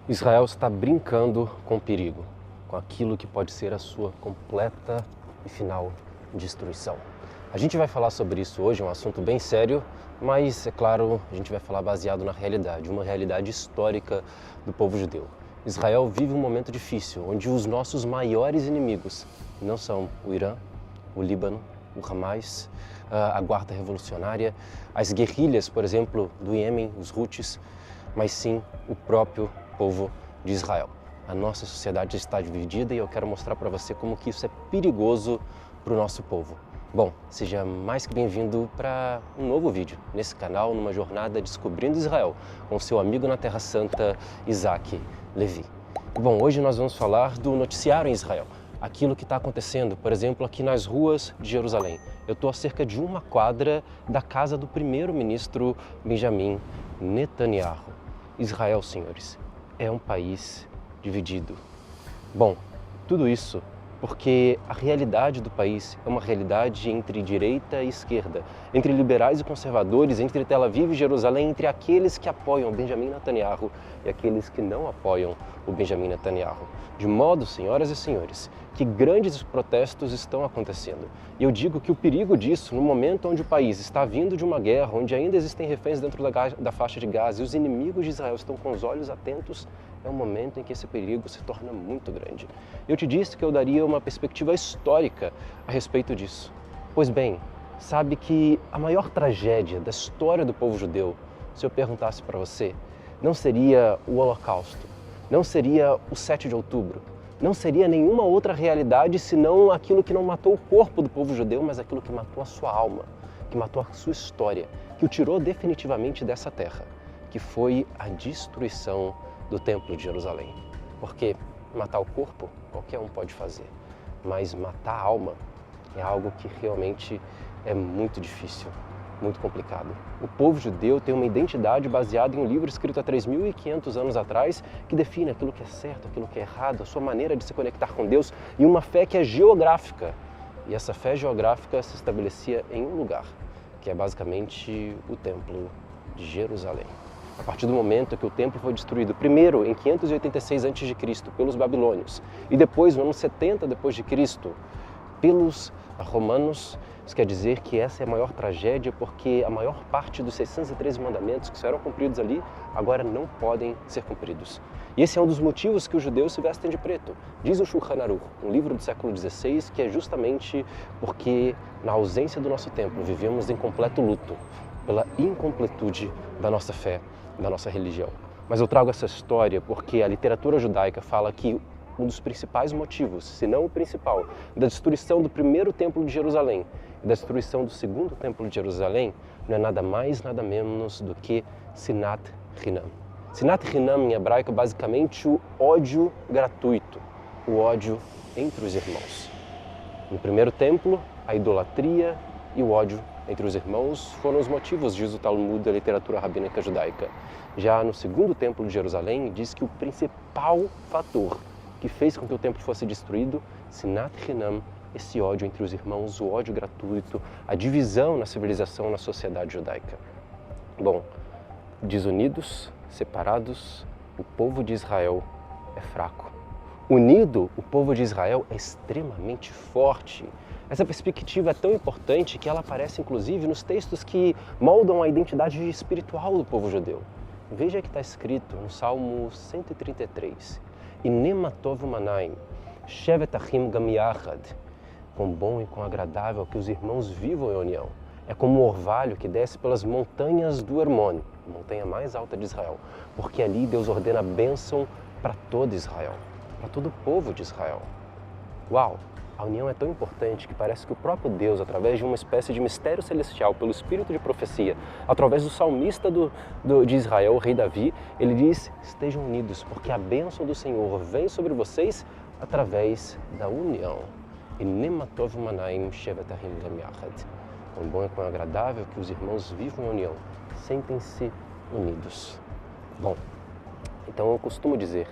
Israel está brincando com o perigo, com aquilo que pode ser a sua completa e final destruição. A gente vai falar sobre isso hoje, é um assunto bem sério, mas, é claro, a gente vai falar baseado na realidade, uma realidade histórica do povo judeu. Israel vive um momento difícil, onde os nossos maiores inimigos não são o Irã, o Líbano, o Hamas, a Guarda Revolucionária, as guerrilhas, por exemplo, do Iêmen, os Houthis, mas sim o próprio povo de Israel. A nossa sociedade está dividida e eu quero mostrar para você como que isso é perigoso para o nosso povo. Bom, seja mais que bem-vindo para um novo vídeo nesse canal, numa jornada descobrindo Israel, com seu amigo na Terra Santa, Isaac Levi. Bom, hoje nós vamos falar do noticiário em Israel, aquilo que está acontecendo, por exemplo, aqui nas ruas de Jerusalém. Eu estou a cerca de uma quadra da casa do primeiro-ministro Benjamin Netanyahu. Israel, senhores, é um país dividido. Bom, tudo isso porque a realidade do país é uma realidade entre direita e esquerda, entre liberais e conservadores, entre Tel Aviv e Jerusalém, entre aqueles que apoiam Benjamin Netanyahu e aqueles que não apoiam o Benjamin Netanyahu. De modo, senhoras e senhores, que grandes protestos estão acontecendo. E eu digo que o perigo disso, no momento onde o país está vindo de uma guerra, onde ainda existem reféns dentro da faixa de Gaza e os inimigos de Israel estão com os olhos atentos, é um momento em que esse perigo se torna muito grande. Eu te disse que eu daria uma perspectiva histórica a respeito disso. Pois bem, sabe que a maior tragédia da história do povo judeu, se eu perguntasse para você, não seria o Holocausto, não seria o 7 de outubro, não seria nenhuma outra realidade senão aquilo que não matou o corpo do povo judeu, mas aquilo que matou a sua alma, que matou a sua história, que o tirou definitivamente dessa terra, que foi a destruição do Templo de Jerusalém. Porque matar o corpo, qualquer um pode fazer, mas matar a alma é algo que realmente é muito difícil, muito complicado. O povo judeu tem uma identidade baseada em um livro escrito há 3.500 anos atrás que define aquilo que é certo, aquilo que é errado, a sua maneira de se conectar com Deus e uma fé que é geográfica. E essa fé geográfica se estabelecia em um lugar, que é basicamente o Templo de Jerusalém. A partir do momento que o templo foi destruído, primeiro em 586 a.C. pelos babilônios e depois no ano 70 d.C. pelos romanos, isso quer dizer que essa é a maior tragédia porque a maior parte dos 613 mandamentos que eram cumpridos ali agora não podem ser cumpridos. E esse é um dos motivos que os judeus se vestem de preto. Diz o Shulchan Aruch, um livro do século XVI, que é justamente porque na ausência do nosso templo vivemos em completo luto pela incompletude da nossa fé, da nossa religião. Mas eu trago essa história porque a literatura judaica fala que um dos principais motivos, se não o principal, da destruição do primeiro templo de Jerusalém e da destruição do segundo templo de Jerusalém não é nada mais, nada menos do que Sinat Hinam. Sinat Hinam em hebraico é basicamente o ódio gratuito, o ódio entre os irmãos. No primeiro templo, a idolatria e o ódio entre os irmãos foram os motivos, diz o Talmud da literatura rabínica judaica. Já no segundo templo de Jerusalém, diz que o principal fator que fez com que o templo fosse destruído, Sinat Hinam, esse ódio entre os irmãos, o ódio gratuito, a divisão na civilização, na sociedade judaica. Bom, desunidos, separados, o povo de Israel é fraco. Unido, o povo de Israel é extremamente forte. Essa perspectiva é tão importante que ela aparece inclusive nos textos que moldam a identidade espiritual do povo judeu. Veja que está escrito no Salmo 133, Inem atov manaim, shevet achim gam yachad, quão bom e quão agradável que os irmãos vivam em união. É como o orvalho que desce pelas montanhas do Hermon, a montanha mais alta de Israel, porque ali Deus ordena a bênção para todo Israel, para todo o povo de Israel. Uau! A união é tão importante que parece que o próprio Deus, através de uma espécie de mistério celestial, pelo espírito de profecia, através do salmista de Israel, o rei Davi, ele diz, estejam unidos, porque a bênção do Senhor vem sobre vocês através da união. Inem atov manaim shevet achim gam yachad. Quão bom e quão agradável que os irmãos vivam em união, sentem-se unidos. Bom, então eu costumo dizer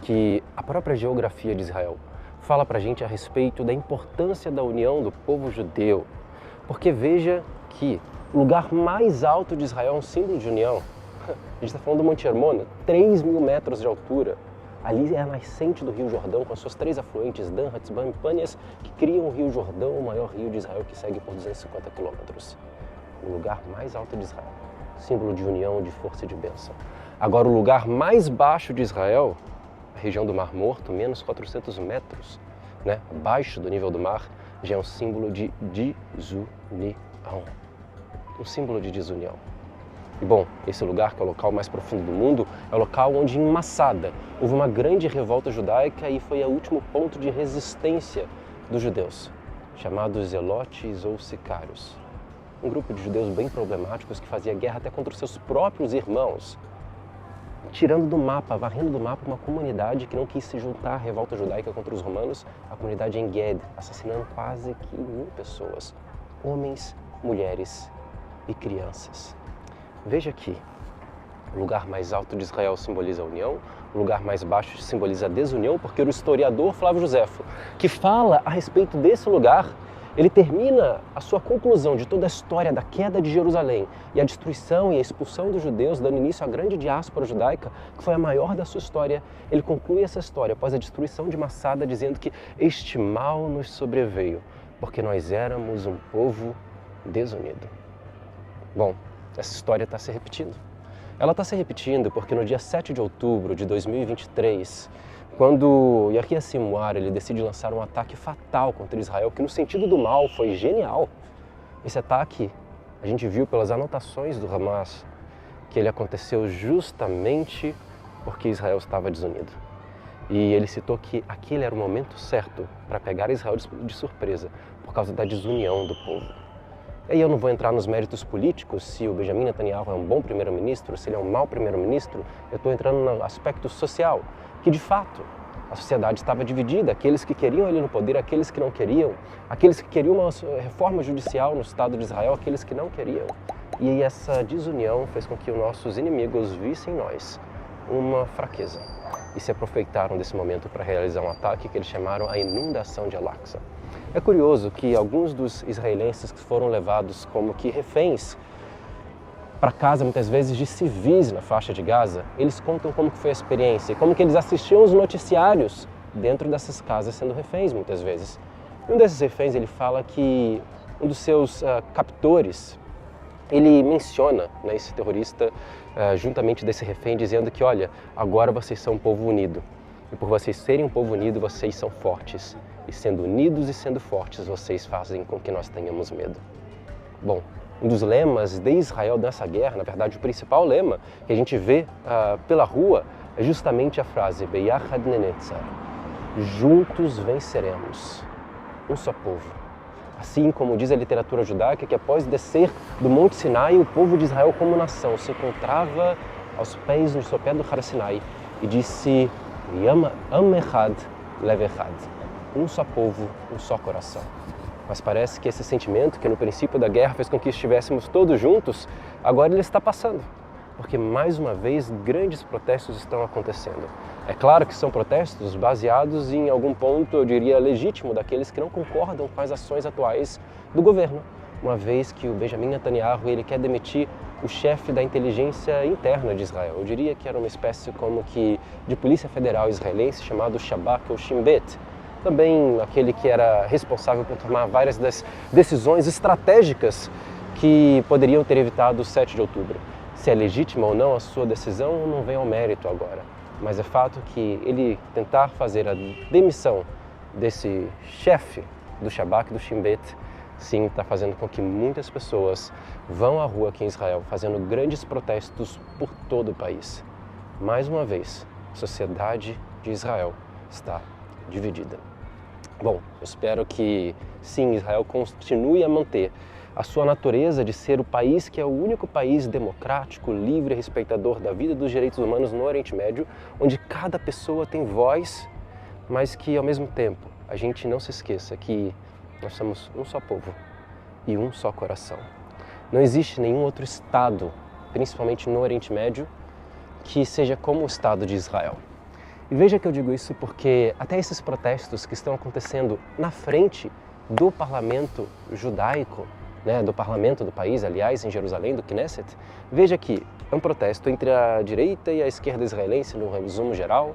que a própria geografia de Israel fala para a gente a respeito da importância da união do povo judeu. Porque veja que o lugar mais alto de Israel é um símbolo de união. A gente está falando do Monte Hermon, 3.000 metros de altura. Ali é a nascente do Rio Jordão, com as suas 3 afluentes, Dan, Hatzban e Panias, que criam o Rio Jordão, o maior rio de Israel, que segue por 250 quilômetros. O lugar mais alto de Israel, símbolo de união, de força e de bênção. Agora, o lugar mais baixo de Israel, a região do Mar Morto, menos 400 metros, né, abaixo do nível do mar, já é um símbolo de desunião. Um símbolo de desunião. E bom, esse lugar, que é o local mais profundo do mundo, é o local onde em Massada houve uma grande revolta judaica e foi o último ponto de resistência dos judeus, chamados zelotes ou sicários. Um grupo de judeus bem problemáticos que fazia guerra até contra os seus próprios irmãos, tirando do mapa, varrendo do mapa uma comunidade que não quis se juntar à revolta judaica contra os romanos, a comunidade Enged, assassinando quase que 1.000 pessoas, homens, mulheres e crianças. Veja aqui, o lugar mais alto de Israel simboliza a união, o lugar mais baixo simboliza a desunião, porque o historiador Flávio Josefo, que fala a respeito desse lugar, ele termina a sua conclusão de toda a história da queda de Jerusalém e a destruição e a expulsão dos judeus, dando início à grande diáspora judaica, que foi a maior da sua história. Ele conclui essa história após a destruição de Massada, dizendo que este mal nos sobreveio, porque nós éramos um povo desunido. Bom, essa história está se repetindo. Ela está se repetindo porque no dia 7 de outubro de 2023, quando Yahya Sinwar ele decide lançar um ataque fatal contra Israel, que no sentido do mal foi genial. Esse ataque, a gente viu pelas anotações do Hamas, que ele aconteceu justamente porque Israel estava desunido. E ele citou que aquele era o momento certo para pegar Israel de surpresa, por causa da desunião do povo. E aí eu não vou entrar nos méritos políticos, se o Benjamin Netanyahu é um bom primeiro-ministro, se ele é um mau primeiro-ministro. Eu estou entrando no aspecto social, que de fato a sociedade estava dividida, aqueles que queriam ele no poder, aqueles que não queriam, aqueles que queriam uma reforma judicial no Estado de Israel, aqueles que não queriam. E aí essa desunião fez com que os nossos inimigos vissem em nós uma fraqueza e se aproveitaram desse momento para realizar um ataque que eles chamaram a inundação de Al-Aqsa. É curioso que alguns dos israelenses que foram levados como que reféns para casa, muitas vezes, de civis na faixa de Gaza, eles contam como que foi a experiência, como que eles assistiam os noticiários dentro dessas casas sendo reféns, muitas vezes. E um desses reféns, ele fala que um dos seus captores, ele menciona, né, esse terrorista juntamente desse refém, dizendo que, olha, agora vocês são um povo unido. E por vocês serem um povo unido, vocês são fortes. E sendo unidos e sendo fortes, vocês fazem com que nós tenhamos medo. Bom, um dos lemas de Israel nessa guerra, na verdade o principal lema que a gente vê pela rua, é justamente a frase Beyachad Nenetzar, juntos venceremos, um só povo. Assim como diz a literatura judaica, que após descer do Monte Sinai, o povo de Israel como nação se encontrava aos pés no sopé do Har Sinai e disse Am Echad Lev Echad, um só povo, um só coração. Mas parece que esse sentimento que no princípio da guerra fez com que estivéssemos todos juntos, agora ele está passando, porque mais uma vez grandes protestos estão acontecendo. É claro que são protestos baseados em algum ponto, eu diria, legítimo daqueles que não concordam com as ações atuais do governo, uma vez que o Benjamin Netanyahu ele quer demitir o chefe da inteligência interna de Israel. Eu diria que era uma espécie como que de polícia federal israelense chamado Shabak ou Shin Bet. Também aquele que era responsável por tomar várias das decisões estratégicas que poderiam ter evitado o 7 de outubro. Se é legítima ou não a sua decisão, não vem ao mérito agora. Mas é fato que ele tentar fazer a demissão desse chefe do Shabak, do Shin Bet, sim, está fazendo com que muitas pessoas vão à rua aqui em Israel, fazendo grandes protestos por todo o país. Mais uma vez, a sociedade de Israel está dividida. Bom, eu espero que sim, Israel continue a manter a sua natureza de ser o país que é o único país democrático, livre e respeitador da vida e dos direitos humanos no Oriente Médio, onde cada pessoa tem voz, mas que ao mesmo tempo a gente não se esqueça que nós somos um só povo e um só coração. Não existe nenhum outro Estado, principalmente no Oriente Médio, que seja como o Estado de Israel. E veja que eu digo isso porque até esses protestos que estão acontecendo na frente do parlamento judaico, né, do parlamento do país, aliás, em Jerusalém, do Knesset, veja que É um protesto entre a direita e a esquerda israelense, no resumo geral,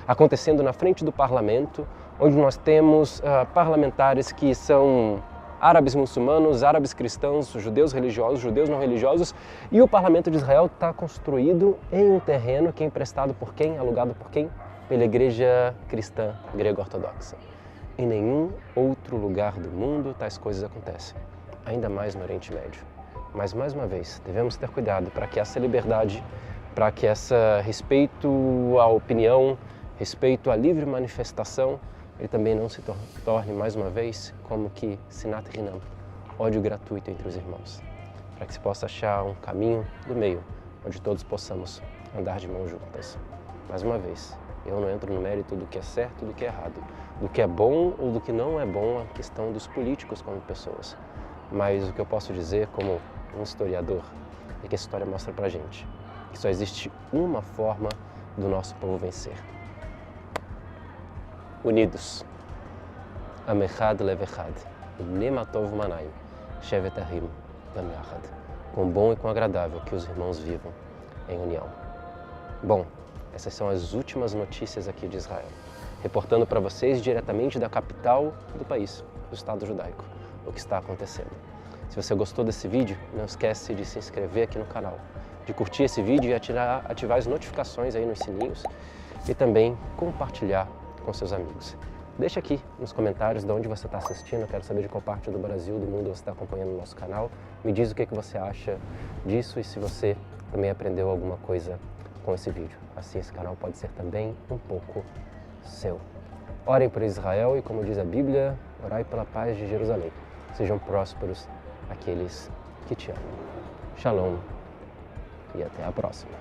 acontecendo na frente do parlamento, onde nós temos parlamentares que são árabes muçulmanos, árabes cristãos, judeus religiosos, judeus não religiosos, e o parlamento de Israel está construído em um terreno que é emprestado por quem? Alugado por quem? Pela igreja cristã grego-ortodoxa. Em nenhum outro lugar do mundo tais coisas acontecem, ainda mais no Oriente Médio. Mas, mais uma vez, devemos ter cuidado para que essa liberdade, para que esse respeito à opinião, respeito à livre manifestação, ele também não se torne, mais uma vez, como que sinat rinam, ódio gratuito entre os irmãos. Para que se possa achar um caminho do meio, onde todos possamos andar de mãos juntas. Mais uma vez, eu não entro no mérito do que é certo e do que é errado, do que é bom ou do que não é bom, a questão dos políticos como pessoas. Mas o que eu posso dizer como um historiador é que a história mostra pra gente que só existe uma forma do nosso povo vencer. Unidos. Am echad lev echad, nem atov manai, shevet ahim lam yachad. Com bom e com agradável que os irmãos vivam em união. Bom, essas são as últimas notícias aqui de Israel, reportando para vocês diretamente da capital do país, do Estado judaico, o que está acontecendo. Se você gostou desse vídeo, não esquece de se inscrever aqui no canal, de curtir esse vídeo e ativar as notificações aí nos sininhos e também compartilhar com seus amigos. Deixa aqui nos comentários de onde você está assistindo, eu quero saber de qual parte do Brasil, do mundo você está acompanhando o nosso canal. Me diz o que você acha disso e se você também aprendeu alguma coisa com esse vídeo. Assim esse canal pode ser também um pouco seu. Orem por Israel e, como diz a Bíblia, orai pela paz de Jerusalém. Sejam prósperos aqueles que te amam. Shalom e até a próxima.